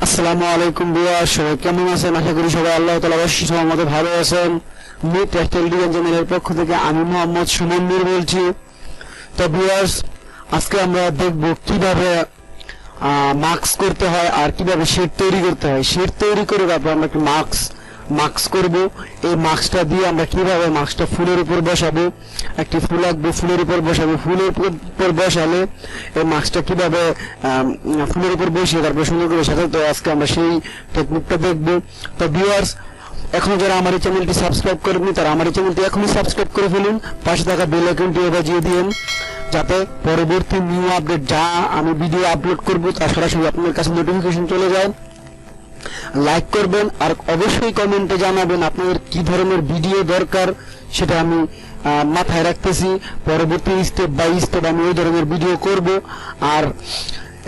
আসসালামু আলাইকুম ভিউয়ার্স, সবাই কেমন আছেন? আশা করি সবাই আল্লাহ তাআলার অশেষ রহমতে ভালো আছেন। MIR টেক্সটাইল ডিজাইন চ্যানেলের পক্ষ থেকে আমি মোহাম্মদ সুমন মীর বলছি। তো ভিউয়ার্স, আজকে আমরা দেখব কিভাবে মাস্ক করতে হয় আর কিভাবে শেড তৈরি করতে হয়। শেড তৈরি করে তারপর আমরা একটা মাস্ক করব। এই মাস্কটা দিয়ে আমরা কিভাবে মাস্কটা ফুলের উপর বসাবো, একটি ফুল আঁকবো, ফুলের উপর বসাবো, ফুলের উপর বসালে এই মাস্কটা কিভাবে ফুলের উপর বসিয়ে তারপর সুন্দর করে সাজাবো। তো আজকে আমরা সেই টেকনিকটা দেখবো। তো ভিউয়ার্স, এখনো যারা আমার এই চ্যানেলটি সাবস্ক্রাইব করেননি তারা আমার এই চ্যানেলটি এখনই সাবস্ক্রাইব করে ফেলুন, পাশে থাকা বেল আইকনটি বাজিয়ে দিন, যাতে পরবর্তী নিউ আপডেট যা আমি ভিডিও আপলোড করব তা সরাসরি আপনার কাছে নোটিফিকেশন চলে যায়। লাইক করবেন আর অবশ্যই কমেন্টে জানাবেন আপনাদের কি ধরনের ভিডিও দরকার, সেটা আমি মাথায় রাখতেছি। পরবর্তী স্টেপ বাই স্টেপ আমি ওই ধরনের ভিডিও করব। আর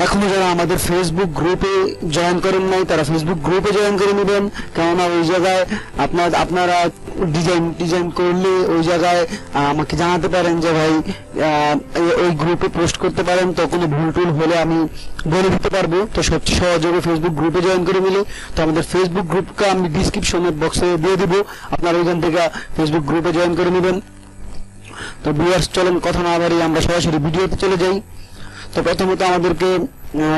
এখনো যারা আমাদের ফেসবুক গ্রুপে জয়েন করেন নাই তারা ফেসবুক গ্রুপে জয়েন করে নেবেন, কেননা ওই জায়গায় আপনারা ডিজাইন করলে ওই জায়গায় আমাকে জানাতে পারেন যে ভাই ওই গ্রুপে পোস্ট করতে পারেন, তো কোনো ভুল টুল হলে আমি বলে দিতে পারবো। তো সবচেয়ে সহযোগে ফেসবুক গ্রুপে জয়েন করে নিলে, তো আমাদের ফেসবুক গ্রুপকে আমি ডিসক্রিপশনের বক্সে দিয়ে দিব, আপনারা ওইখান থেকে ফেসবুক গ্রুপে জয়েন করে নেবেন। তো ভিউয়ার্স, চলেন কথা না বাড়িয়ে আমরা সরাসরি ভিডিওতে চলে যাই। তো প্রথমত আমাদেরকে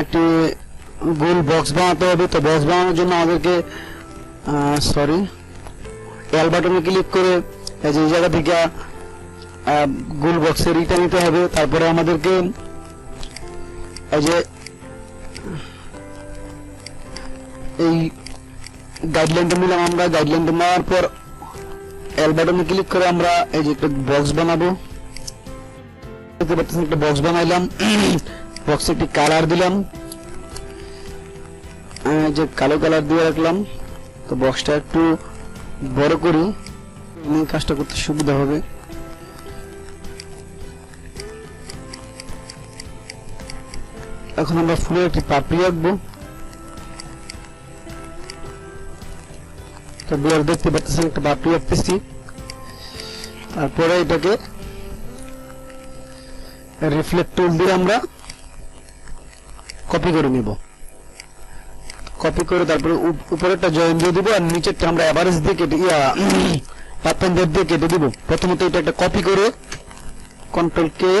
একটি গোল বক্স বানাতে হবে। তো বক্স বানানোর জন্য আমাদেরকে এল বাটনে ক্লিক করে এই যে জায়গা থেকে গোল বক্সের ইটা নিতে হবে। তারপরে আমাদেরকে এই যে এই গাইডলাইনটা নিলাম। আমরা গাইডলাইনটা নেওয়ার পর এল বাটনে ক্লিক করে আমরা এই যে একটা বক্স বানাবো। একটা বক্স বানাইলাম, বক্সে একটি কালার দিলাম, যে কালো কালার দিয়ে রাখলাম। তো বক্সটা একটু বড় করি, কাজটা করতে সুবিধা হবে। এখন আমরা ফুলের একটি পাপড়ি আঁকবো। তো বিয়ার দেখতে পাচ্ছেন একটা পাপড়ি আঁকতেছি। তারপরে এটাকে রিফ্লেক্ট টুল দিয়ে আমরা কপি করে নিব। কপি করে তারপরে উপরেরটা জয়েন দিয়ে দিব আর নিচেরটা আমরা এভারেজ দিয়ে কেটে পাথপেন্ডার দিয়ে কেটে দিব। প্রথমত এটা একটা কপি করে কন্ট্রোল কে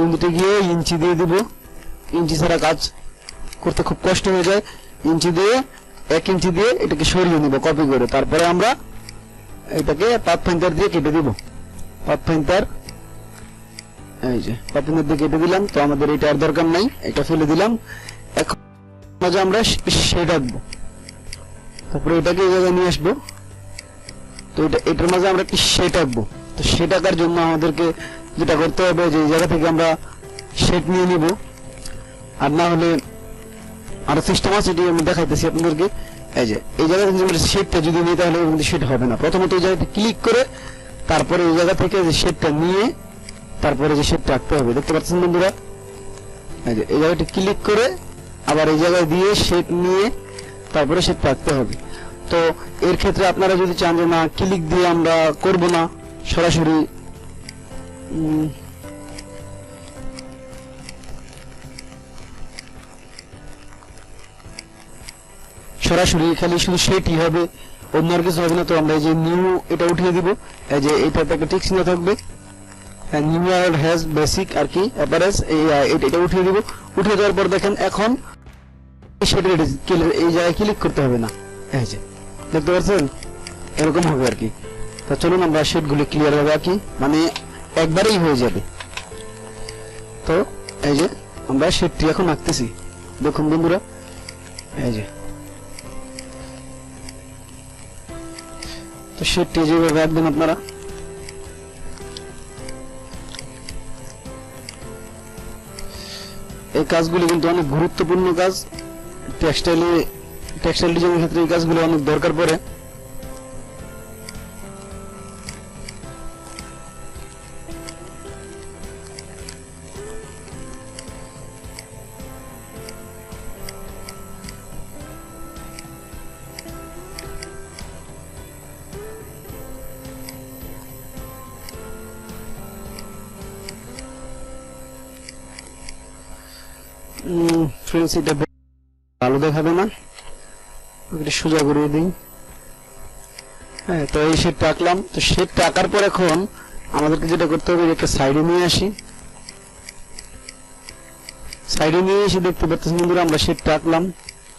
ইঞ্চিতে গিয়ে ইঞ্চি দিয়ে দিব। ইঞ্চি ছাড়া কাজ করতে খুব কষ্ট হয়ে যায়। ইঞ্চি দিয়ে 1 ইঞ্চি দিয়ে এটাকে সরিয়ে নিব কপি করে। তারপরে আমরা এটাকে পাথপেন্ডার দিয়ে কেটে দিব। পাথপেন্ডার এই যে পাথপেন্ডার দিয়ে কেটে দিলাম। তো আমাদের এটা আর দরকার নাই, এটা ফেলে দিলাম। এখন আমরা শেড আঁকবো। তারপরে এটাকে এই জায়গায় নিয়ে আসবো। তো এটার মাঝে আমরা একটি শেড আঁকবো। তো শেড আঁকার জন্য আমাদেরকে যেটা করতে হবে যে এই জায়গা থেকে আমরা শেড নিয়ে নিব, আর না হলে আরো সিস্টেম আছে যেটি আমি দেখাইতেছি আপনাদেরকে। এই যে এই জায়গা থেকে আমরা শেডটা যদি নিই তাহলে কিন্তু শেড হবে না। প্রথমত এই জায়গাতে ক্লিক করে তারপরে এই জায়গা থেকে যে শেডটা নিয়ে তারপরে যে শেডটা আঁকতে হবে। দেখতে পাচ্ছেন বন্ধুরা, এই যে এই জায়গাটা ক্লিক করে আবার এই জায়গায় দিয়ে শেড নিয়ে তারপরে শেডটা আঁকতে হবে। তো এর ক্ষেত্রে আপনারা যদি চান যে না ক্লিক দিয়ে আমরা করব না, সরাসরি খালি শুধু শেডই হবে, অন্য আর কিছু হবে না। তো আমরা এই যে নিউ এটা উঠিয়ে দিব। এই যে এইটাতে একটা টিক চিহ্ন থাকবে, নিউ হ্যাজ বেসিক আর কি এভারেজ, এটা উঠিয়ে দিব। উঠিয়ে দেওয়ার পর দেখেন এখন এই জায়গায় ক্লিক করতে হবে না। এই যে দেখতে পাচ্ছেন, এরকম হবে আর কি। তো চলুন আমরা শেডগুলি ক্লিয়ার হবে আঁকি, মানে একবারেই হয়ে যাবে। তো এই যে আমরা শেডটি এখন আঁকতেছি, দেখুন বন্ধুরা। এই যে তো শেডটি যেভাবে আঁকবেন আপনারা। এই কাজগুলি কিন্তু অনেক গুরুত্বপূর্ণ কাজ। টেক্সটাইল ডিজাইনের ক্ষেত্রে এই কাজগুলো অনেক দরকার পড়ে। ফ্রেন্ডস, এটা ভালো দেখাবে না, একটু সোজা করে দিই। হ্যাঁ, তো এই শেডটা আঁকলাম। তো শেডটা আঁকার পর এখন আমাদেরকে যেটা করতে হবে, একটা সাইডে নিয়ে আসি। সাইডে নিয়ে এসে দেখতে পাচ্ছেন বন্ধুরা, আমরা শেডটা আঁকলাম।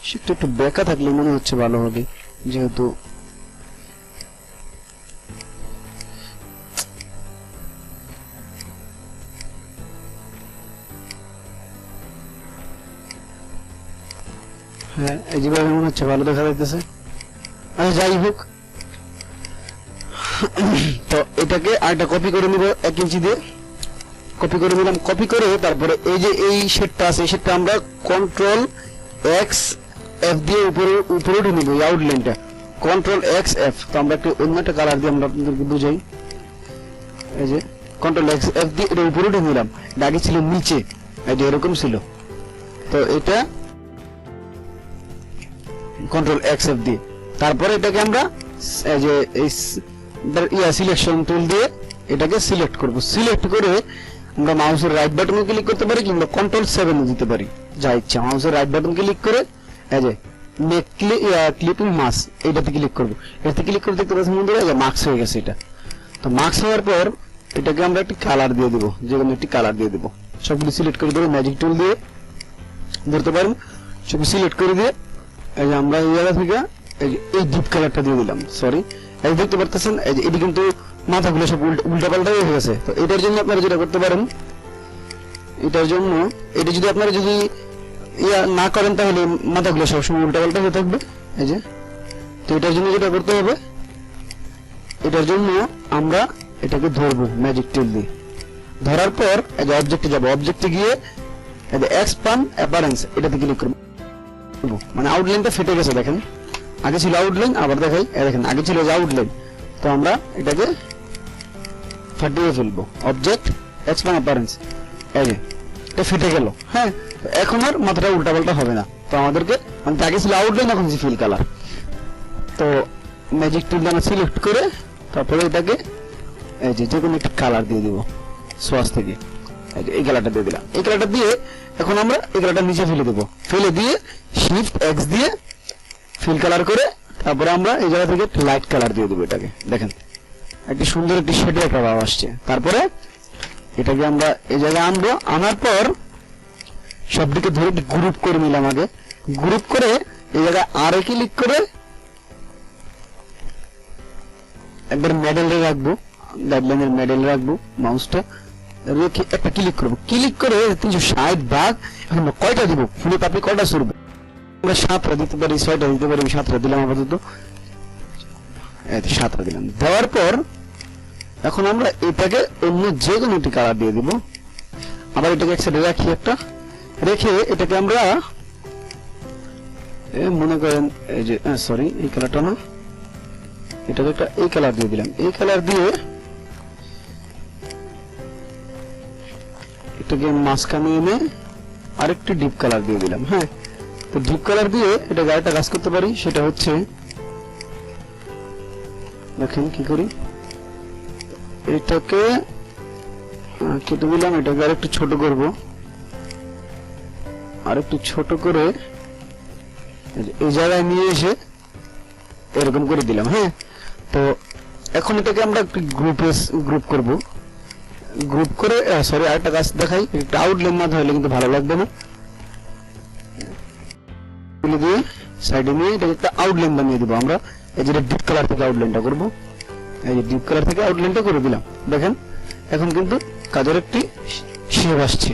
শেডটা একটু বেঁকা থাকলে মনে হচ্ছে ভালো হবে, যেহেতু হ্যাঁ এই যেভাবে মনে হচ্ছে ভালো দেখা যাইতেছে। আচ্ছা, যাই হোক, তো এটাকে আরেকটা কপি করে নিব 1 ইঞ্চি দিয়ে। কপি করে নিলাম। কপি করে তারপরে এই যে এই শেডটা আছে, এই শেডটা আমরা কন্ট্রোল এক্স এফ দিয়ে উপরে উঠে নিব। এই আউটলাইনটা কন্ট্রোল এক্স এফ। তো আমরা একটু অন্য একটা কালার দিয়ে আমরা আপনাদেরকে বুঝাই। এই যে কন্ট্রোল এক্স এফ দিয়ে এটা উপরে উঠে নিলাম। আগে ছিল নিচে, এই যে এরকম ছিল। তো এটা কন্ট্রোল এক্স এফ দিয়ে, তারপরে এটাকে আমরা এই যে এই সিলেকশন টুল দিয়ে এটাকে সিলেক্ট করব। সিলেক্ট করে আমরা মাউসের রাইট বাটনে ক্লিক করতে পারি, কিংবা কন্ট্রোল 7 দিতে পারি, যা ইচ্ছা। মাউসের রাইট বাটন ক্লিক করে এই যে মেক ক্লিপিং মাস্ক, এইটাতে ক্লিক করব। এটাতে ক্লিক করে দেখতে পাচ্ছেন বন্ধুরা, এই যে মাস্ক হয়ে গেছে এটা। তো মাস্ক হওয়ার পর এটাকে আমরা একটি কালার দিয়ে দেব, যে কোনো একটি কালার দিয়ে দেব। সবগুলো সিলেক্ট করে দেব, ম্যাজিক টুল দিয়ে ধরতে পারেন। সব সিলেক্ট করে দিয়ে এই যে আমরা এই জায়গা থেকে এই ডিপ কালারটা দিয়ে দিলাম। সরি, এই দেখতে পারতেছেন এই যে এটি কিন্তু মাথাগুলো সব উল্টা পাল্টা হয়ে গেছে। তো এটার জন্য আপনারা যেটা করতে পারেন, এটার জন্য এটা যদি আপনারা যদি না করেন, তাহলে মাথাগুলো সবসময় উল্টা পাল্টা হয়ে থাকবে। এই যে, তো এটার জন্য যেটা করতে হবে, এটার জন্য আমরা এটাকে ধরবো ম্যাজিক টুল দিয়ে। ধরার পর এই যে অবজেক্টে যাব, অবজেক্টে গিয়ে এই যে এক্সপ্যান্ড অ্যাপারেন্স এটাতে ক্লিক করব। মানে আউটলাইনটা ফেটে গেছে, দেখেন। আগে ছিল আউটলাইন, আবার দেখাই, দেখেন আগে ছিল যে আউটলাইন। তো আমরা এটাকে ফাটিয়ে ফেলবো, অবজেক্ট এক্সপ্যান্ড অ্যাপারেন্স, এই যে এটা ফেটে গেল। হ্যাঁ, এখন আর মাথাটা উল্টা পাল্টা হবে না। তো আমাদেরকে মানে আগে ছিল আউটলাইন, এখন ফিল কালার। তো ম্যাজিক টুল দিয়ে সিলেক্ট করে তারপরে এটাকে এই যে কোনো একটা কালার দিয়ে দিব সোয়াস থেকে। এই কালারটা দিয়ে দিলাম। এই কালারটা দিয়ে এখন আমরা এই কালারটা নিচে ফেলে দেবো। ফেলে দিয়ে শিফট এক্স দিয়ে ফিল কালার করে তারপরে আমরা এই জায়গা থেকে লাইট কালার দিয়ে দেবো। এটাকে দেখেন একটি সুন্দর একটি শেডের একটা ভাব আসছে। তারপরে এটাকে আমরা এই জায়গায় আনবো। আনার পর সবদিকে ধরে গ্রুপ করে নিলাম। আগে গ্রুপ করে এই জায়গায় আর ক্লিক করে একবার মেডেলে রাখবো, গাইডলাইনের মেডেল রাখবো। মাউসটা রেখে একটা ক্লিক করবো। ক্লিক করে 360 ভাগ এখন কয়টা দিব, ফুলে পাপড়ি কয়টা সরবে, আমরা 7টা দিতে পারি, 6টা দিতে পারি। 7টা দিলাম আপাতত, 7টা দিলাম। দেওয়ার পর এখন আমরা এটাকে অন্য যে কোনো একটি কালার দিয়ে দিব। আবার এটাকে এক সাইডে রাখি, একটা রেখে এটাকে আমরা মনে করেন এই যে সরি এই কালারটা না, এটাকে একটা এই কালার দিয়ে দিলাম। এই কালার দিয়ে এটাকে মাঝখানে এনে আরেকটি ডিপ কালার দিয়ে দিলাম। হ্যাঁ, তো ডিপ কালার দিয়ে এটা গায়েটা কাজ করতে পারি। সেটা হচ্ছে দেখেন কি করি, এটাকে কেটে দিলাম। এটাকে আরেকটু ছোট করব, আরেকটু ছোট করে এই জায়গায় নিয়ে এসে এরকম করে দিলাম। হ্যাঁ, তো এখন এটাকে আমরা একটু গ্রুপ করব। গ্রুপ করে সরি আরেকটা কাজ দেখাই, একটা আউটলাইন না ধরলে কিন্তু ভালো লাগবে না। দিয়ে সাইডে নিয়ে এটাকে একটা আউটলাইন বানিয়ে দেবো আমরা। এই যে ডিপ কালার থেকে আউটলাইনটা করব। এই যে ডিপ কালার থেকে আউটলাইনটা করে দিলাম। দেখেন এখন কিন্তু কাজের একটি শেপ আসছে।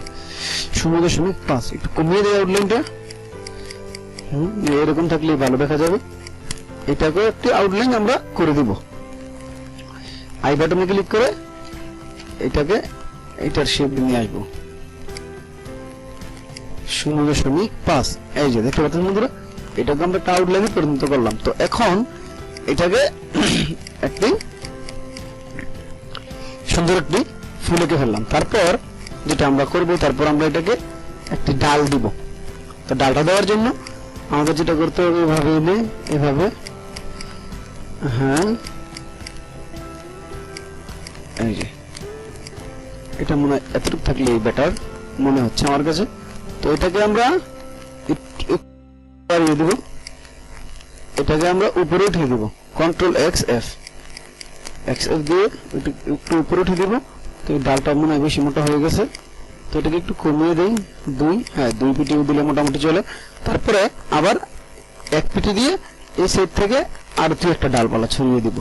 0.5 একটু কমিয়ে দেয় আউটলাইনটা। এরকম থাকলে ভালো দেখা যাবে। এটাকে একটি আউটলাইন আমরা করে দিব। আই বাটনে ক্লিক করে এটাকে এটার শেপ নিয়ে আসবো। 0.5 এই যে দেখতে পাচ্ছেন বন্ধুরা, এটাকে আমরা একটা আউটলাইনে পরিণত করলাম। তো এখন এটাকে একটি সুন্দর একটি ফুল এঁকে ফেললাম। তারপর যেটা আমরা করব, তারপর আমরা এটাকে একটি ডাল দিব। তো ডালটা দেওয়ার জন্য আমাদের যেটা করতে হবে, এভাবে এনে এভাবে, হ্যাঁ এই যে এটা মনে হয় এতটুকু থাকলে বেটার মনে হচ্ছে আমার কাছে। তো এটাকে আমরা বাড়িয়ে দিব, এটাকে আমরা উপরে উঠিয়ে দিব, কন্ট্রোল এক্স এফ দিয়ে একটু উপরে উঠিয়ে দিব। তো এই ডালটা মনে হয় বেশি মোটা হয়ে গেছে, তো এটাকে একটু কমিয়ে দেই, 2, হ্যাঁ 2 পিটি দিলে মোটামুটি চলে। তারপরে আবার 1 পিটি দিয়ে এই সাইড থেকে আর 2 একটা ডালপালা ছড়িয়ে দিব।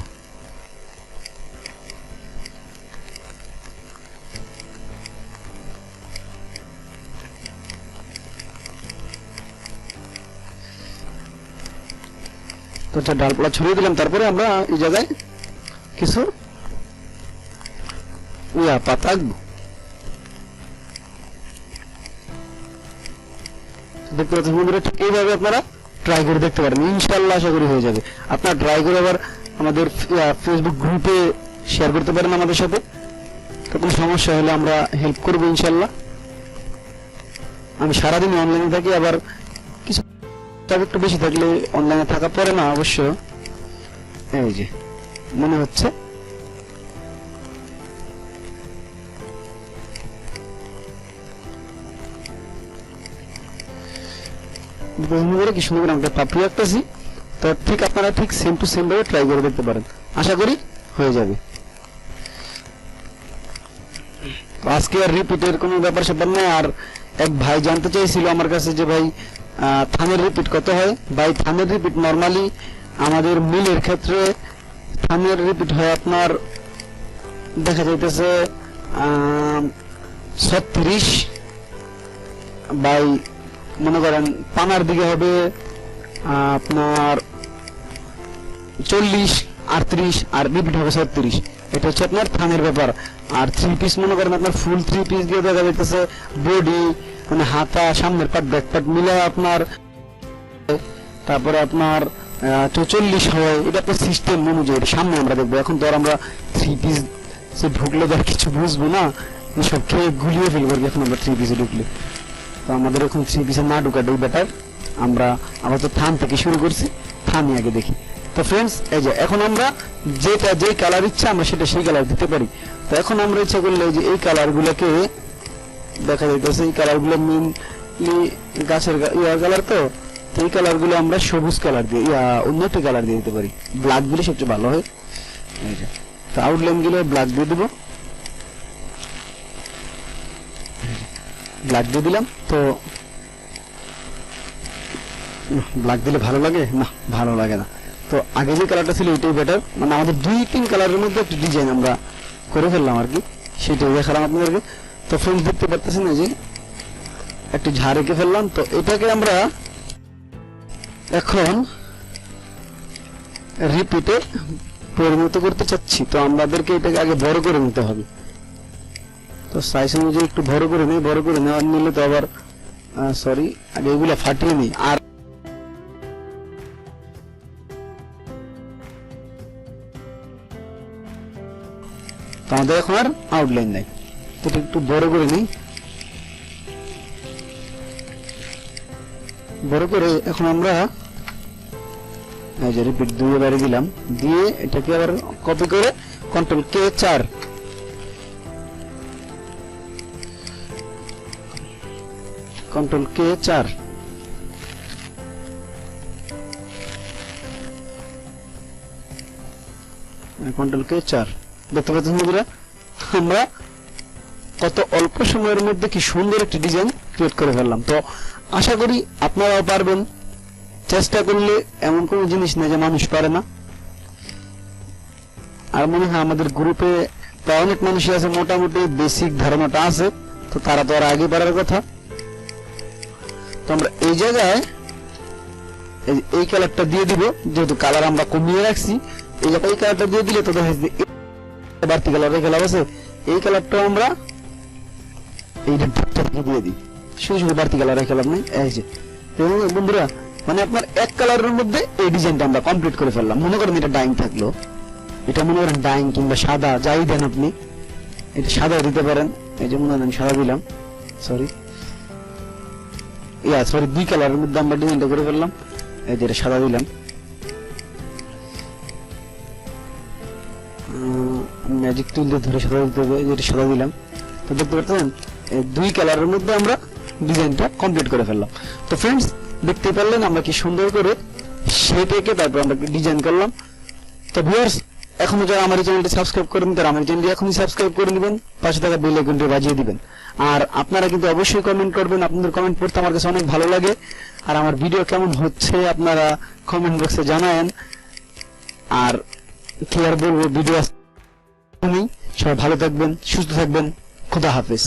তো ডালপালা ছড়িয়ে দিলাম। তারপরে আমরা এই জায়গায় কিছু পাতা আঁকবো। দেখতে পাচ্ছেন বন্ধুরা, ঠিক এইভাবে আপনারা ট্রাই করে দেখতে পারেন, ইনশাআল্লাহ আশা করি হয়ে যাবে। আপনারা ট্রাই করে আবার আমাদের ফেসবুক গ্রুপে শেয়ার করতে পারেন আমাদের সাথে। তো কোনো সমস্যা হলে আমরা হেল্প করবো ইনশাআল্লাহ। আমি সারাদিন অনলাইনে থাকি, আবার কিছু একটু বেশি থাকলে অনলাইনে থাকা পড়ে না অবশ্য। এই যে মনে হচ্ছে কি সুন্দর আমরা পাপড়ি আঁকতেছি। তো ঠিক আপনারা ঠিক সেম টু সেম ভাবে ট্রাই করে দেখতে পারেন, আশা করি হয়ে যাবে। আজকে আর রিপিটের কোনো ব্যাপার স্যাপার নেই। আর এক ভাই জানতে চাইছিল আমার কাছে যে ভাই থামের রিপিট কত হয়। ভাই থামের রিপিট নরমালি আমাদের মিলের ক্ষেত্রে থামের রিপিট হয় আপনার দেখা যাইতেছে 36 বাই মনে করেন পানার দিকে হবে আপনার 40, 38 আর রিপিট হবে 36। এটা হচ্ছে আপনার থামের ব্যাপার। আর 3 পিস মনে করেন আপনার ফুল 3 পিস দিয়ে দেখা যাইতেছে বডি মানে হাতা সামনের পার্ট ব্যাক পার্ট মিলে আপনার, তারপরে আপনার 40 হয়। এটা আপনার সিস্টেম অনুযায়ী সামনে আমরা দেখবো। এখন তো আর আমরা 3 পিস ঢুকলে তো আর কিছু বুঝবো না, সব খেয়ে গুলিয়ে ফেলবো আর কি এখন আমরা 3 পিসে ঢুকলে। তো আমাদের এখন 3 পিসে না ঢুকাটাই বেটার। আমরা আবার তো থাম থেকে শুরু করছি, থামি আগে দেখি। তো ফ্রেন্ডস এই যে এখন আমরা যেই কালার ইচ্ছা আমরা সেটা সেই কালার দিতে পারি। তো এখন আমরা ইচ্ছা করলে যে এই কালার গুলোকে দেখা যাইতেছে, এই কালার গুলো মেনলি গাছের কালার। তো এই কালার গুলো আমরা সবুজ কালার দিয়ে অন্য একটা কালার দিয়ে দিতে পারি, ব্ল্যাক দিলে সবচেয়ে ভালো হয়। তো আউটলাইন গুলো ব্ল্যাক দিয়ে দেবো, ব্ল্যাক দিয়ে দিলাম। তো ব্ল্যাক দিলে ভালো লাগে না, ভালো লাগে না। তো আগে যে কালারটা ছিল এটাই বেটার, মানে আমাদের 2-3 কালারের মধ্যে একটা ডিজাইন আমরা করে ফেললাম আর কি, সেটাই দেখালাম আপনাদেরকে। তো ফ্রেন্ডস দেখতে পাচ্ছেন যে একটু ঝাড় এঁকে ফেললাম। তো এটাকে আমরা এখন রিপিটে পরিণত করতে চাচ্ছি। তো আমাদেরকে এটাকে আগে বড় করে নিতে হবে। তো সাইজ অনুযায়ী একটু বড় করে নিই, বড় করে নেওয়ার নিলে তো আবার সরি আগে এগুলো ফাটিয়ে নিই। আর আমাদের এখন আর আউটলাইন নাই, তো একটু বড় করে নিই। বড় করে এখন আমরা এই যে রিপিট 2 এবারে দিলাম, দিয়ে এটাকে আবার কপি করে control K4 control K4 control K4 দেখতে পাচ্ছেন বন্ধুরা, আমরা কত অল্প সময়ের মধ্যে কি সুন্দর একটি ডিজাইন ক্রিয়েট করে ফেললাম। তো আশা করি আপনারাও পারবেন, চেষ্টা করলে এমন কোনো জিনিস নেই যে মানুষ পারে না। আর মনে হয় আমাদের গ্রুপে প্রায় অনেক মানুষই আছে মোটামুটি বেসিক ধারণাটা আছে, তো তারা তো আর আগে পারার কথা। তো আমরা এই জায়গায় এই কালারটা দিয়ে দিব, যেহেতু কালার আমরা কমিয়ে রাখছি। এই জায়গায় এই কালারটা দিয়ে দিলে তো দেখা যাচ্ছে বাড়তি কালার আছে, এই কালারটা আমরা এই দিয়ে দিই, শুধু শুধু বাড়তি কালার খেলাম নাই। এই যে বন্ধুরা, মানে আপনার এক কালারের মধ্যে এই ডিজাইনটা আমরা কমপ্লিট করে ফেললাম। মনে করেন এটা ডাইং থাকলো, এটা মনে করেন ডাইং কিংবা সাদা যাই দেন আপনি, এটা সাদা দিতে পারেন। এই যে মনে করেন সাদা দিলাম, সরি 2 কালারের মধ্যে আমরা ডিজাইনটা করে ফেললাম। এই যে এটা সাদা দিলাম, ম্যাজিক টুল দিয়ে ধরে সাদা দিতে হবে, যেটা সাদা দিলাম। তো দেখতে পাচ্ছেন 2 কালারের মধ্যে আমরা ডিজাইনটা কমপ্লিট করে ফেললাম। তো ফ্রেন্ডস দেখতে পারলেন আমরা কি সুন্দর করে সেটাকে তারপর আমরা ডিজাইন করলাম। তো ভিউয়ার্স, এখনো যারা আমার চ্যানেলটি সাবস্ক্রাইব করেন তারা আমার চ্যানেলটি এখনই সাবস্ক্রাইব করে নেবেন, পাশে থাকা বেল আইকনটি বাজিয়ে দিবেন। আর আপনারা কিন্তু অবশ্যই কমেন্ট করবেন, আপনাদের কমেন্ট পড়তে আমার কাছে অনেক ভালো লাগে। আর আমার ভিডিও কেমন হচ্ছে আপনারা কমেন্ট বক্সে জানায়েন। আর কি আর বলবো, ভিডিও সবাই ভালো থাকবেন, সুস্থ থাকবেন, খোদা হাফেজ।